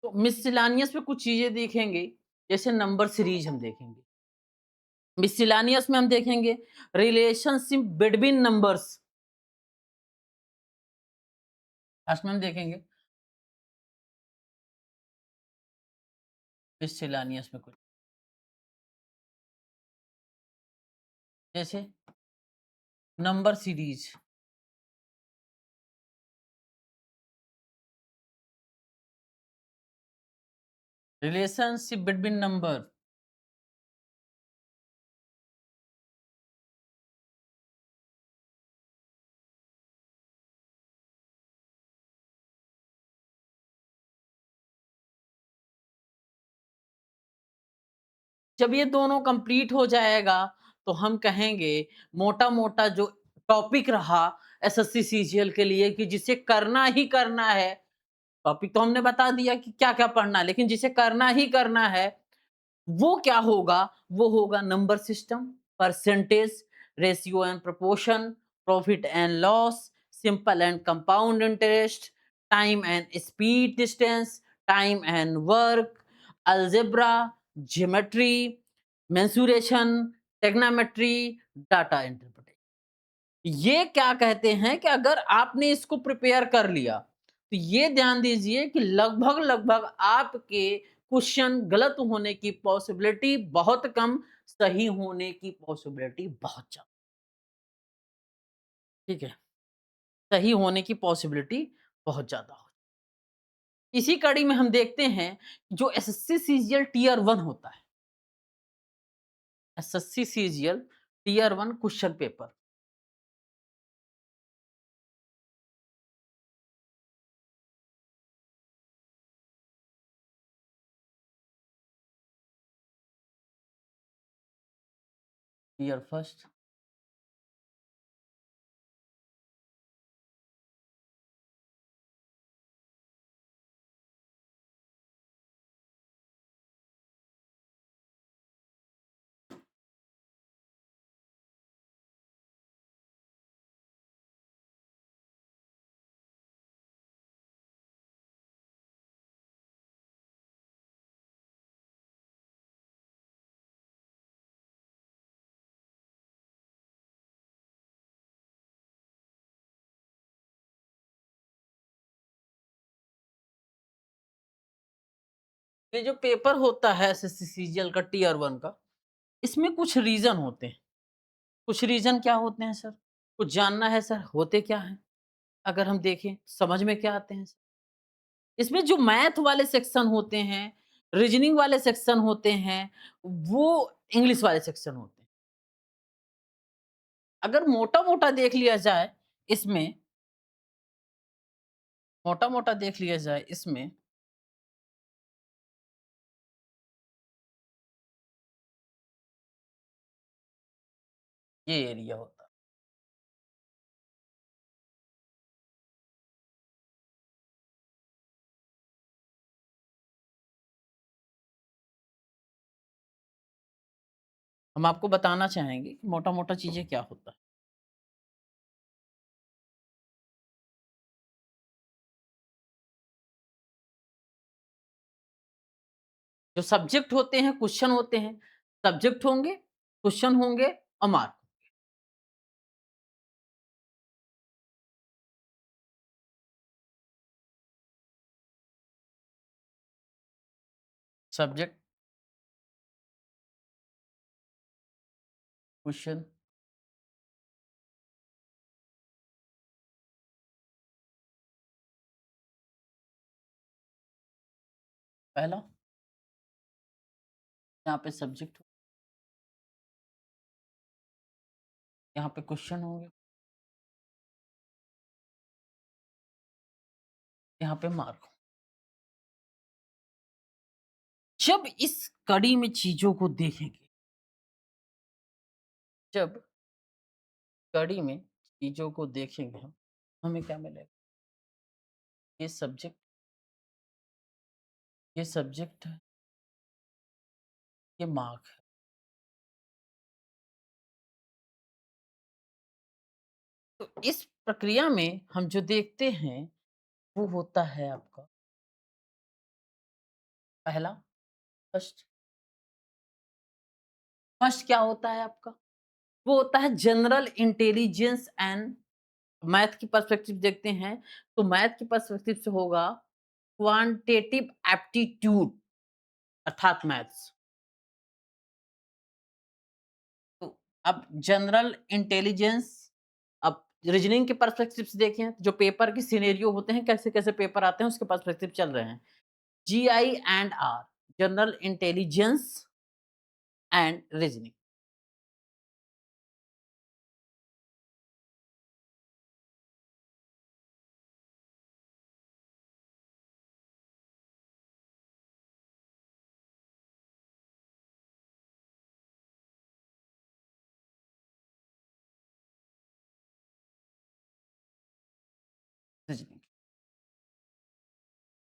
तो मिससेलानियस में कुछ चीजें देखेंगे, जैसे नंबर सीरीज हम देखेंगे। मिससेलानियस में हम देखेंगे रिलेशनशिप बिटवीन नंबर्स, लास्ट में हम देखेंगे मिससेलानियस में कुछ, जैसे number series, relationship between number, जब ये दोनों कंप्लीट हो जाएगा, तो हम कहेंगे मोटा-मोटा जो टॉपिक रहा एसएससी सीजीएल के लिए कि जिसे करना ही करना है, टॉपिक तो हमने बता दिया कि क्या-क्या पढ़ना है, लेकिन जिसे करना ही करना है, वो क्या होगा? वो होगा number system, percentage, ratio and proportion, profit and loss, simple and compound interest, time and speed distance, time and work, algebra, geometry, mensuration, trigonometry, data interpretation. ये क्या कहते हैं कि अगर आपने इसको प्रिपेयर कर लिया, तो ये ध्यान दीजिए कि लगभग-लगभग आपके क्वेश्चन गलत होने की पॉसिबिलिटी बहुत कम, सही होने की पॉसिबिलिटी बहुत ज़्यादा। ठीक है? सही होने की पॉसिबिलिटी बहुत ज़्यादा हो। इसी कड़ी में हम देखते हैं जो एसएससी सीजीएल टियर 1 होता है, SSC CGL tier 1 question paper, tier first, ये जो पेपर होता है एसएससी सीजीएल का टियर 1 का, इसमें कुछ रीज़न होते हैं। कुछ रीज़न क्या होते हैं सर? कुछ जानना है सर, होते क्या हैं? अगर हम देखें, समझ में क्या आते हैं? इसमें जो मैथ वाले सेक्शन होते हैं, रीजनिंग वाले सेक्शन होते हैं, वो इंग्लिश वाले सेक्शन होते हैं। अगर मोटा-मोटा देख लिया जाए इसमें, मोटा-मोटा देख लिया जाए इसमें, ये एरिया होता है। हम आपको बताना चाहेंगे कि मोटा-मोटा चीज़ें क्या होता है। जो सब्जेक्ट होते हैं, क्वेश्चन होते हैं, सब्जेक्ट होंगे, क्वेश्चन होंगे और मार्क। सब्जेक्ट, क्वेश्चन, पहला, यहाँ पे सब्जेक्ट, यहाँ पे क्वेश्चन होंगे, यहाँ पे मार्क। जब इस कड़ी में चीज़ों को देखेंगे, जब कड़ी में चीज़ों को देखेंगे हम, हमें क्या मिलेगा? ये सब्जेक्ट, ये सब्जेक्ट है, ये मार्क है। तो इस प्रक्रिया में हम जो देखते हैं, वो होता है आपका पहला, फर्स्ट। फर्स्ट क्या होता है आपका? वो होता है जनरल इंटेलिजेंस एंड मैथ की पर्सपेक्टिव देखते हैं, तो मैथ की पर्सपेक्टिव से होगा क्वांटिटेटिव एप्टीट्यूड अर्थात मैथ्स। तो अब जनरल इंटेलिजेंस, अब रीजनिंग के पर्सपेक्टिव से देखें, तो जो पेपर के सिनेरियो होते हैं, कैसे-कैसे पेपर आते हैं, उसके पर्सपेक्टिव चल रहे हैं। GI and R, general intelligence and reasoning. Reasoning,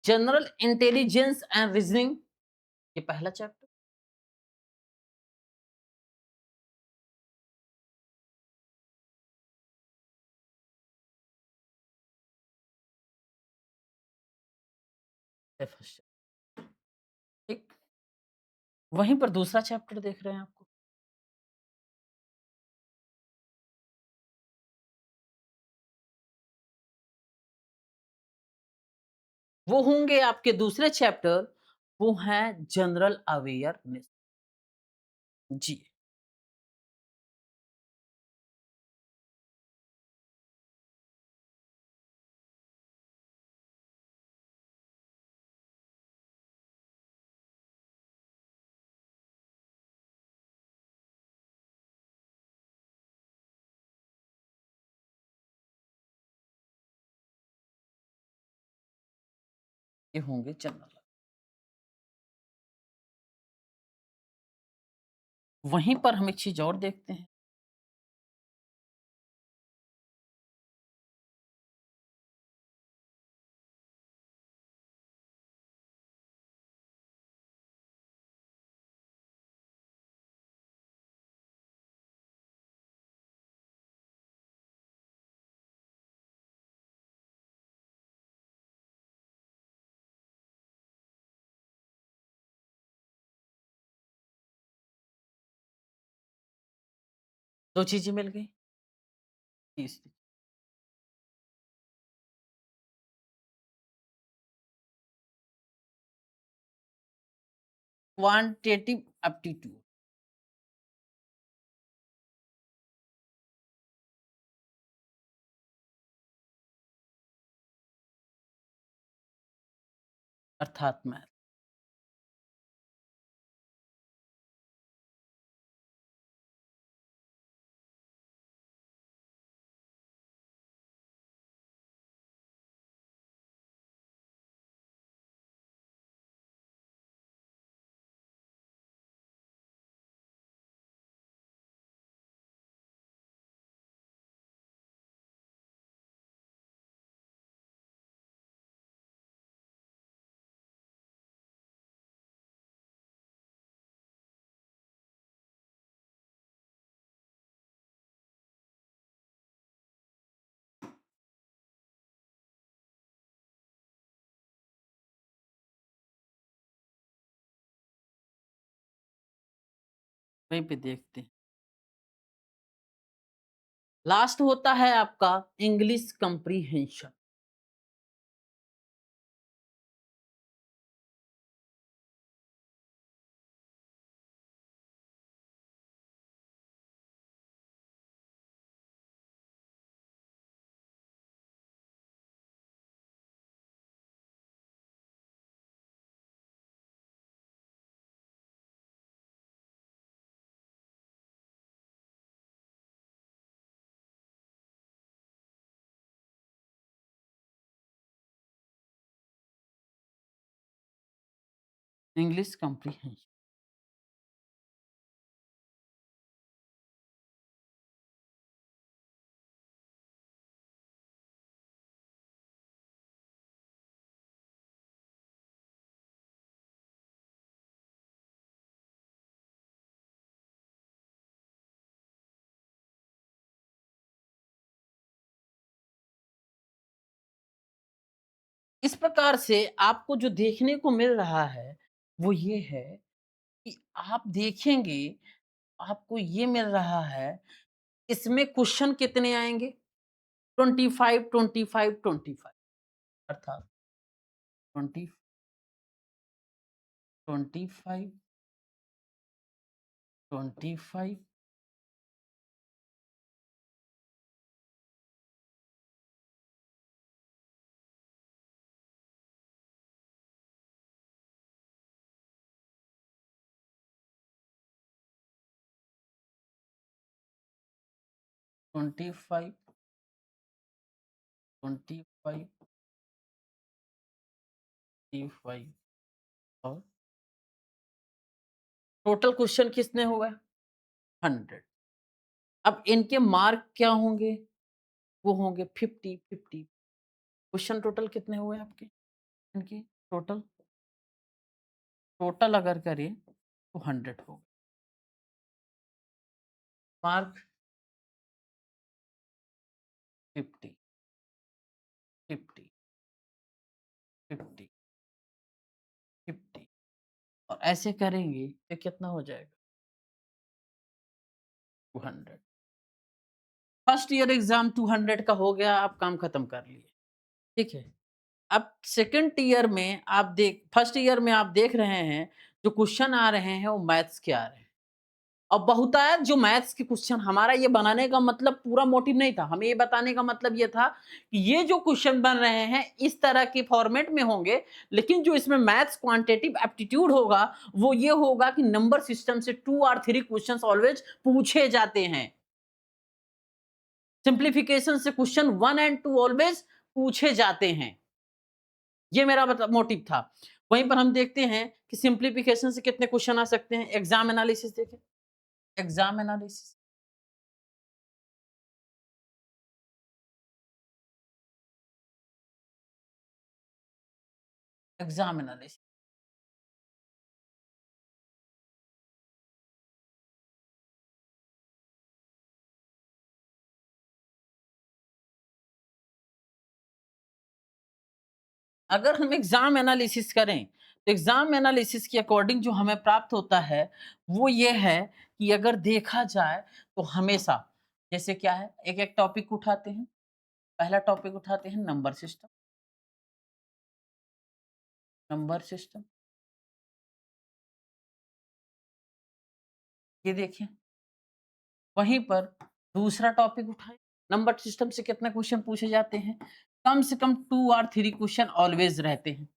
general intelligence and reasoning, ये पहला चैप्टर। है फर्स्ट, ठीक। वहीं पर दूसरा चैप्टर देख रहे हैं आपको, वो होंगे आपके दूसरे चैप्टर, वो हैं जनरल अवेयरनेस। जी, ये होंगे जनरल। वहीं पर हम एक चीज़ और देखते हैं, दो चीज़ें मिल गई, तीसरी क्वांटिटेटिव एप्टीट्यूड। अर्थात मैथ। वहीं पे देखते हैं। लास्ट होता है आपका इंग्लिश कम्प्रीहेंशन। English comprehension. इस प्रकार से आपको जो देखने को मिल रहा है, वो ये है कि आप देखेंगे, आपको ये मिल रहा है, इसमें क्वेश्चन कितने आएँगे? 25, 25, 25 अर्थात 20, 25, 25, 25, 25, 25 और टोटल क्वेश्चन कितने हुए? 100। अब इनके मार्क क्या होंगे? वो होंगे 50, 50। क्वेश्चन टोटल कितने हुए आपके? इनके टोटल? टोटल अगर करें तो 100 हो गए। मार्क 50, 50, 50, 50 और ऐसे करेंगे तो कितना हो जाएगा? 200। फर्स्ट ईयर एग्जाम 200 का हो गया, आप काम खत्म कर लिए। ठीक है। अब सेकंड ईयर में आप देख फर्स्ट ईयर में आप देख रहे हैं, जो क्वेश्चन आ रहे हैं वो मैथ्स के आ रहे हैं। और बहुतायत जो मैथ्स के क्वेश्चन, हमारा ये बनाने का मतलब पूरा मोटिव नहीं था। हमें ये बताने का मतलब ये था कि ये जो क्वेश्चन बन रहे हैं इस तरह के फॉर्मेट में होंगे, लेकिन जो इसमें मैथ्स क्वांटिटेटिव एप्टीट्यूड होगा, वो ये होगा कि नंबर सिस्टम से 2 और 3 क्वेश्चंस ऑलवेज पूछे जाते हैं। सिंप्लीफिकेशन से क्वेश्चन 1 एंड 2 ऑलवेज पूछे जाते हैं। ये मेरा मतलब मोटिव था। वहीं पर हम देखते हैं कि सिम्प्लिफिकेशन से कितने क्वेश्चन आ सकते हैं। एग्ज़ाम एनालिसिस देखें, एग्ज़ाम एनालिसिस, एग्ज़ाम एनालिसिस। अगर हम एग्ज़ाम एनालिसिस करें, तो एग्ज़ाम एनालिसिस के अकॉर्डिंग जो हमें प्राप्त होता है, वो ये है कि अगर देखा जाए तो हमेशा जैसे क्या है, एक-एक टॉपिक उठाते हैं। पहला टॉपिक उठाते हैं नंबर सिस्टम, ये देखें। वहीं पर दूसरा टॉपिक उठाएँ, नंबर सिस्टम से कितने क्वेश्चन पूछे जाते हैं? कम से कम 2 और 3 क्वेश्चन ऑलवेज़ रहते हैं।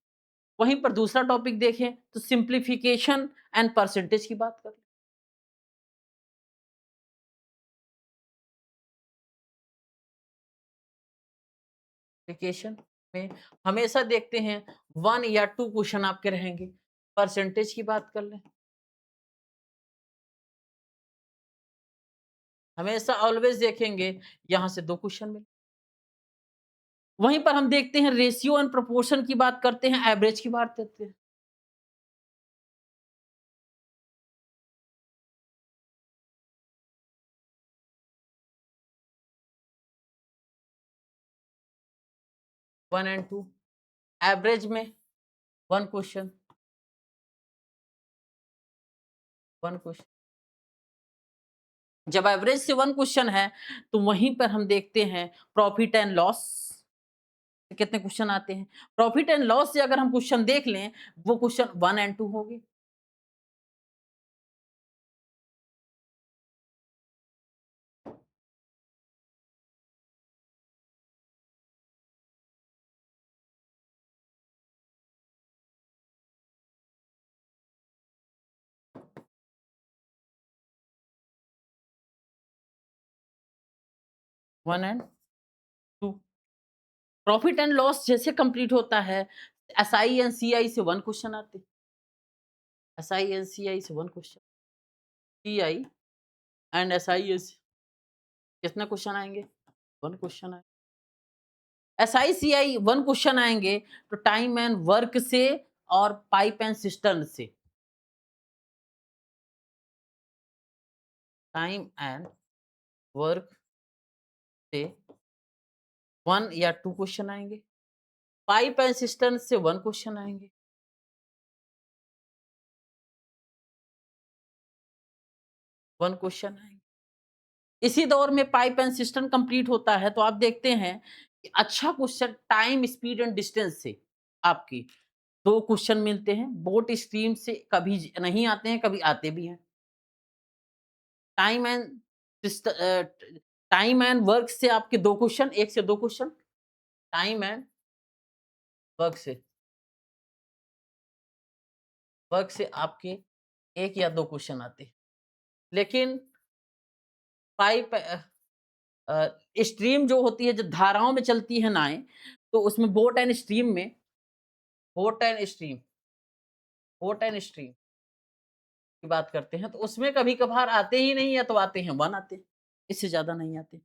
वहीं पर दूसरा टॉपिक देखें तो सिम्प्लिफिकेशन एंड परसेंटेज की बात करें। सिम्प्लिफिकेशन में हमेशा देखते हैं 1 या 2 क्वेश्चन आपके रहेंगे। परसेंटेज की बात कर लें, हमेशा ऑलवेज़ देखेंगे यहाँ से 2 क्वेश्चन मिले। वहीं पर हम देखते हैं रेशियो एंड प्रोपोर्शन की बात करते हैं, एवरेज की बात करते हैं। 1 एंड 2 एवरेज में 1 क्वेश्चन, 1 क्वेश्चन। जब एवरेज से 1 क्वेश्चन है, तो वहीं पर हम देखते हैं प्रॉफिट एंड लॉस कितने क्वेश्चन आते हैं। प्रॉफिट एंड लॉस से अगर हम क्वेश्चन देख लें, वो क्वेश्चन 1 एंड 2 हो गए। One and two. Profit and loss जैसे कंप्लीट होता है, एसआई एंड सीआई से 1 क्वेश्चन आते हैं। एसआई एंड सीआई से 1 question, CI and SI S कितने क्वेश्चन आएँगे? 1 क्वेश्चन आए। एसआई सीआई 1 क्वेश्चन आएँगे, तो टाइम एंड वर्क से और पाइप एंड सिस्टम से, टाइम एंड वर्क से 1 या 2 क्वेश्चन आएँगे। पाइप एंड सिस्टम से 1 क्वेश्चन आएँगे, 1 क्वेश्चन आएँगे। इसी दौर में पाइप एंड सिस्टम कंप्लीट होता है, तो आप देखते हैं कि अच्छा question time, speed and distance से आपकी 2 क्वेश्चन मिलते हैं। बोट स्ट्रीम से कभी नहीं आते हैं, कभी आते भी हैं। Time and time and work से आपके 2 क्वेश्चन, 1 से 2 क्वेश्चन, टाइम एंड वर्क से आपके 1 या 2 क्वेश्चन आते हैं। लेकिन पाइप स्ट्रीम जो होती है, जो धाराओं में चलती है नाएँ, तो उसमें boat and stream boat and stream की बात करते हैं, तो उसमें कभी-कभार आते ही नहीं या तो आते हैं 1 आते हैं, इससे ज़्यादा नहीं आते।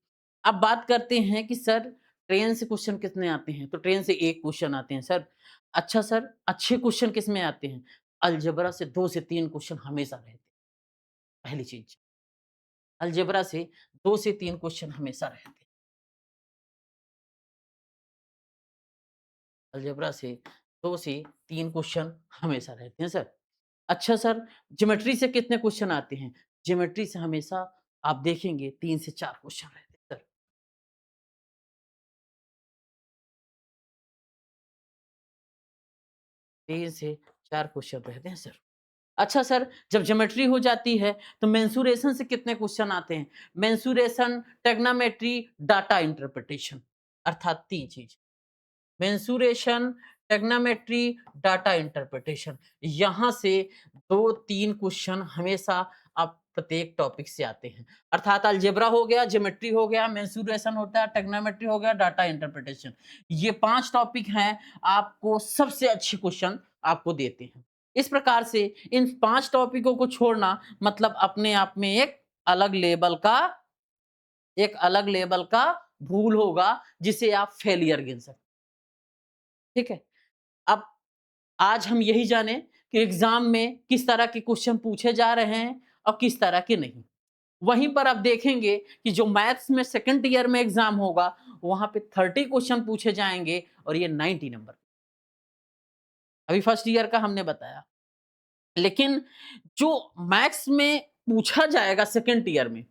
अब बात करते हैं कि सर ट्रेन से क्वेश्चन कितने आते हैं? तो ट्रेन से 1 क्वेश्चन आते हैं सर। अच्छा सर, अच्छे क्वेश्चन किसमें आते हैं? अलजेब्रा से 2 से 3 क्वेश्चन हमेशा रहते हैं, पहली चीज़। अलजेब्रा से 2 से 3 क्वेश्चन हमेशा रहते हैं। अलजेब्रा से 2 से 3 क्वेश्चन हमेशा रहते हैं सर। अच्छा सर, ज्योमेट्री से कितने क्वेश्चन आते हैं? ज्योमेट्री से हमेशा आप देखेंगे 3 से 4 क्वेश्चन रहते हैं सर। 3 से 4 क्वेश्चन रहते हैं सर। अच्छा सर, जब ज्योमेट्री हो जाती है, तो मेंसुरेशन से कितने क्वेश्चन आते हैं? मेंसुरेशन, ट्रिग्नोमेट्री, डाटा इंटरप्रिटेशन अर्थात 3 चीज़। Mensuration, trigonometry, data interpretation. यहाँ से 2-3 क्वेश्चन हमेशा आप प्रत्येक टॉपिक से आते हैं। अर्थात अलजेब्रा हो गया, ज्योमेट्री हो गया, मेंसुरेशन होता है, ट्रिग्नोमेट्री हो गया, डाटा इंटरप्रिटेशन। ये 5 टॉपिक हैं, आपको सबसे अच्छे क्वेश्चन आपको देते हैं। इस प्रकार से इन 5 टॉपिकों को छोड़ना मतलब अपने आप में एक अलग लेवल का भूल होगा, जिसे आप फेलियर गिन सकते हैं। ठीक है? अब आज हम यही जाने कि एग्ज़ाम में किस तरह के क्वेश्चन पूछे जा रहे हैं और किस तरह के नहीं। वहीं पर आप देखेंगे कि जो मैथ्स में सेकंड ईयर में एग्ज़ाम होगा, वहाँ पे 30 क्वेश्चन पूछे जाएँगे और ये 90 नंबर। अभी फर्स्ट ईयर का हमने बताया। लेकिन जो मैथ्स में पूछा जाएगा सेकंड ईयर में,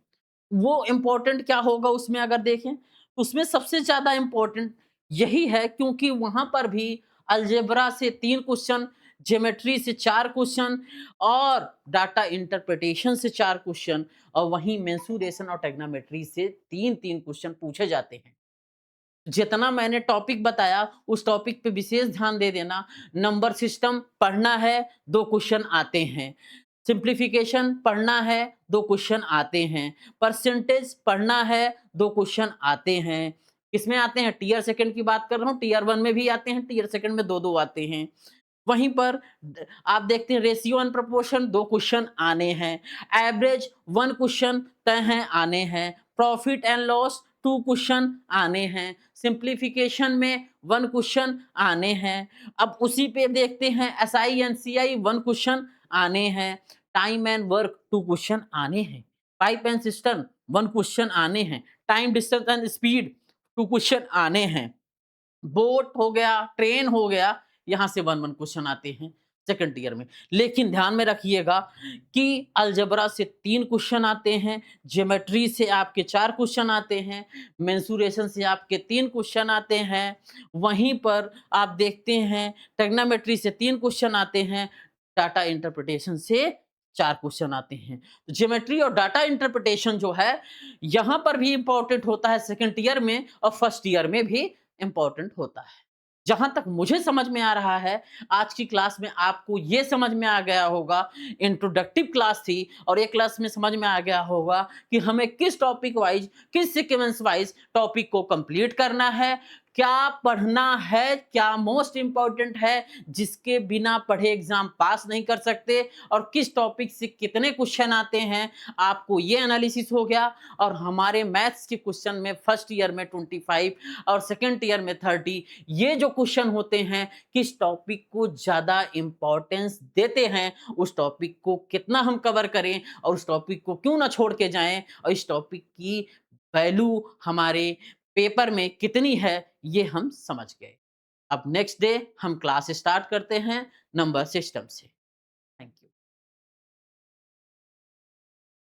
वो इम्पोर्टेंट क्या होगा उसमें अगर देखें, तो उसमें सबसे ज़्यादा इम्पोर्टेंट यही है क्योंकि वहाँ पर भी अलजेब्रा से 3 क्वेश्चन, ज्योमेट्री से 4 क्वेश्चन और डाटा इंटरप्रिटेशन से 4 क्वेश्चन और वहीं मेंसुरेशन और ट्रिग्नोमेट्री से 3-3 क्वेश्चन पूछे जाते हैं। जितना मैंने टॉपिक बताया, उस टॉपिक पे विशेष ध्यान दे देना। नंबर सिस्टम पढ़ना है, 2 क्वेश्चन आते हैं। सिम्प्लिफिकेशन पढ़ना है, 2 क्वेश्चन आते हैं। परसेंटेज पढ़ना है, 2 क्वेश्चन आते हैं। किसमें आते हैं? टियर सेकंड की बात कर रहा हूँ, टियर 1 में भी आते हैं, टियर सेकंड में 2-2 आते हैं। वहीं पर आप देखते हैं रेशियो एंड प्रोपोर्शन 2 क्वेश्चन आने हैं, एवरेज 1 क्वेश्चन तय हैं आने हैं, प्रॉफिट एंड लॉस 2 क्वेश्चन आने हैं, सिंप्लीफिकेशन में 1 क्वेश्चन आने हैं। अब उसी पे देखते हैं एसआई एंड सीआई 1 क्वेश्चन आने हैं, टाइम एंड वर्क 2 क्वेश्चन आने हैं, पाइप एंड सिस्टम 1 क्वेश्चन आने हैं, time distance and speed 2 question आने हैं। बोट हो गया, ट्रेन हो गया, यहाँ से 1-1 क्वेश्चन आते हैं सेकंड ईयर में। लेकिन ध्यान में रखिएगा कि अलजेब्रा से 3 क्वेश्चन आते हैं, ज्योमेट्री से आपके 4 क्वेश्चन आते हैं, मेंसुरेशन से आपके 3 क्वेश्चन आते हैं। वहीं पर आप देखते हैं ट्रिग्नोमेट्री से 3 क्वेश्चन आते हैं, डाटा इंटरप्रिटेशन से 4 क्वेश्चन आते हैं। ज्योमेट्री और डाटा इंटरप्रिटेशन जो है, यहाँ पर भी इम्पोर्टेंट होता है सेकंड ईयर में और फर्स्ट ईयर में भी इम्पोर्टेंट होता है। जहाँ तक मुझे समझ में आ रहा है, आज की क्लास में आपको ये समझ में आ गया होगा, इंट्रोडक्टिव क्लास थी और एक क्लास में समझ में आ गया होगा कि हमें किस टॉपिक वाइज़, किस सीक्वेंस वाइज़ टॉपिक को कंप्लीट करना है, क्या पढ़ना है, क्या मोस्ट इम्पोर्टेंट है, जिसके बिना पढ़े एग्ज़ाम पास नहीं कर सकते और किस टॉपिक से कितने क्वेश्चन आते हैं, आपको ये एनालिसिस हो गया और हमारे मैथ्स के क्वेश्चन में फर्स्ट ईयर में 25 और सेकंड ईयर में 30 ये जो क्वेश्चन होते हैं किस टॉपिक को ज़्यादा इम्पोर्टेंस देते हैं, उस टॉपिक को कितना हम कवर करें और उस टॉपिक को क्यों ना छोड़ के जाएँ और इस टॉपिक की वैल्यू हमारे पेपर में कितनी है, ये हम समझ गए। अब नेक्स्ट डे हम क्लास स्टार्ट करते हैं नंबर सिस्टम से।